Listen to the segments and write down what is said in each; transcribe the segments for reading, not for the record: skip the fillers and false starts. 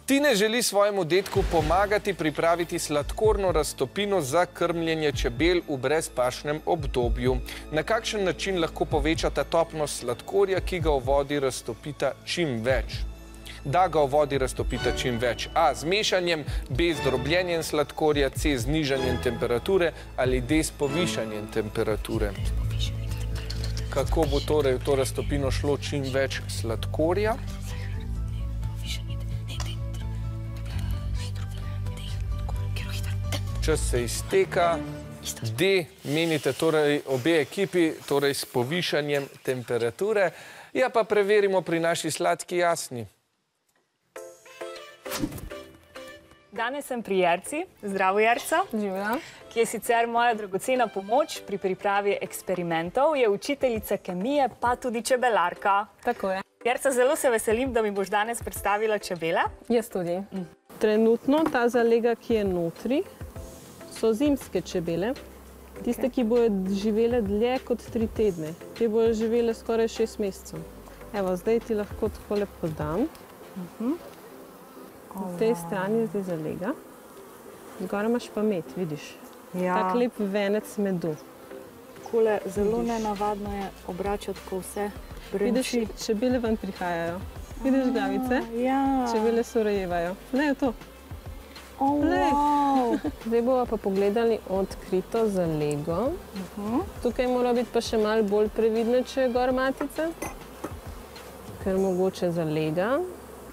Tina želi svojemu detku pomagati pripraviti sladkorno raztopino za krmljenje čebel v brezpašnem obdobju. Na kakšen način lahko povečata topnost sladkorja, ki ga v vodi raztopita čim več? Da ga v vodi raztopita čim več. A. Z mešanjem, B. Z drobljenjem sladkorja, C. Z nižanjem temperature ali D. S povišanjem temperature. Kako bo torej v to raztopino šlo čim več sladkorja? Čas se izteka. D. Menite torej obe ekipi, torej s povišanjem temperature. Ja, pa preverimo pri naši sladki Jasni. Danes sem pri Jerci, zdravo Jerca, ki je sicer moja dragocena pomoč pri pripravi eksperimentov, je učiteljica kemije, pa tudi čebelarka. Tako je. Jerca, zelo se veselim, da mi boš danes predstavila čebele. Jaz tudi. Trenutno ta zalega, ki je notri, so zimske čebele. Tiste, ki bojo živele dlje kot 3 tedne. Te bojo živele skoraj 6 mesecev. Evo, zdaj ti lahko takole podam. Na tej strani je zdaj zalega. Zgoraj imaš pa med, vidiš? Tak lep venec medu. Takole zelo nenavadno je obračati, ko vse brenči. Vidiš, čebele ven prihajajo. Vidiš glavice? Ja. Čebele se rojevajo. Ne, je to. Zdaj bomo pa pogledali odkrito zalego. Tukaj mora biti pa še malo bolj previdno, če je gor matica. Ker mogoče zalega.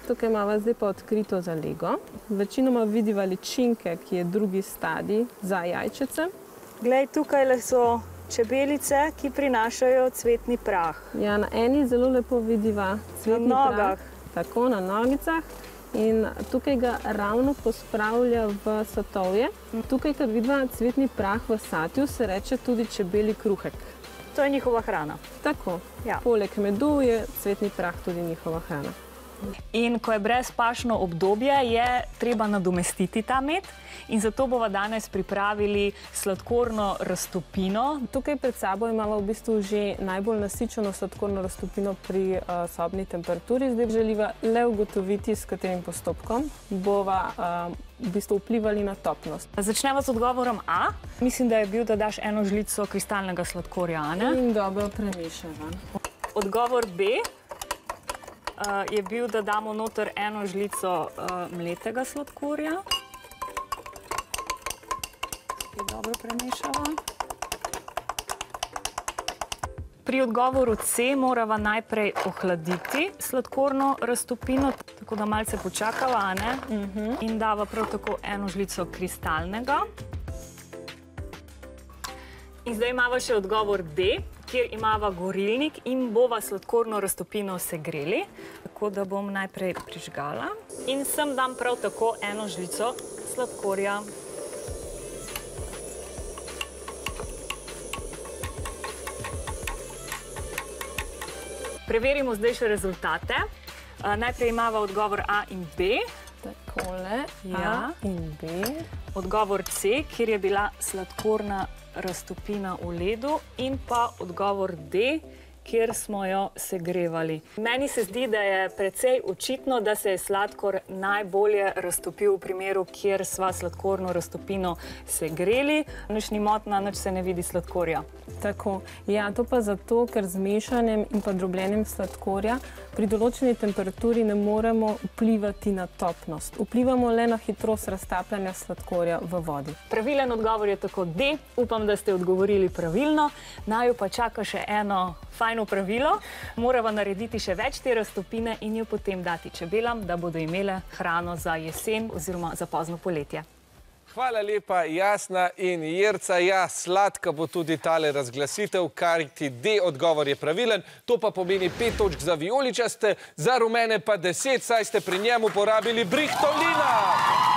Tukaj imamo zdaj pa odkrito zalego. Večinoma vidiva ličinke, ki je drugi stadij za jajčece. Glej, tukaj so čebelice, ki prinašajo cvetni prah. Ja, na eni zelo lepo vidiva cvetni prah. Na nogah. Tako, na nogicah. In tukaj ga ravno pospravlja v satovje. Tukaj, kad vidiva cvetni prah v satju, se reče tudi čebeli kruhek. To je njihova hrana. Tako. Poleg medu je cvetni prah tudi njihova hrana. In ko je brezpašno obdobje, je treba nadomestiti ta med. In zato bova danes pripravili sladkorno raztopino. Tukaj pred sabo imamo v bistvu že najbolj nasičeno sladkorno raztopino pri sobni temperaturi. Zdaj želiva le ugotoviti, s katerim postopkom bova v bistvu vplivali na topnost. Začnemo z odgovorom A. Mislim, da je bil, da daš 1 žlico kristalnega sladkorja, a ne? In dobro premešava. Odgovor B je bil, da damo noter 1 žlico mletega sladkorja. Dobro premešava. Pri odgovoru C morava najprej ohladiti sladkorno raztopino, tako da malce počakava, a ne? In dava prav tako 1 žlico kristalnega. In zdaj imava še odgovor D, kjer imava gorilnik in bova sladkorno raztopino segreli. Tako da bom najprej prižgala. In sem dam prav tako 1 žlico sladkorja. Preverimo zdaj še rezultate. Najprej imava odgovor A in B. Takole, A in B. Odgovor C, kjer je bila sladkorna raztopina v ledu, in pa odgovor D, kjer smo jo segrevali. Meni se zdi, da je precej očitno, da se je sladkor najbolje raztopil v primeru, kjer sva sladkorno raztopino segreli. Nič ni motna, nič se ne vidi sladkorja. Tako. Ja, to pa zato, ker z mešanjem in pa drobljenjem sladkorja pri določeni temperaturi ne moremo vplivati na topnost. Vplivamo le na hitrost raztapljanja sladkorja v vodi. Pravilen odgovor je tako D. Upam, da ste odgovorili pravilno. Naju pa čaka še eno fajno pravilo. Morava narediti še več te raztopine in jo potem dati čebelam, da bodo imele hrano za jesen oziroma za pozno poletje. Hvala lepa, Jasna in Jerca. Ja, sladka bo tudi tale razglasitev, kar ti D odgovor je pravilen. To pa pomeni 5 točk za vijoličaste, za rumene pa 10, saj ste pri njemu porabili Brichtolina.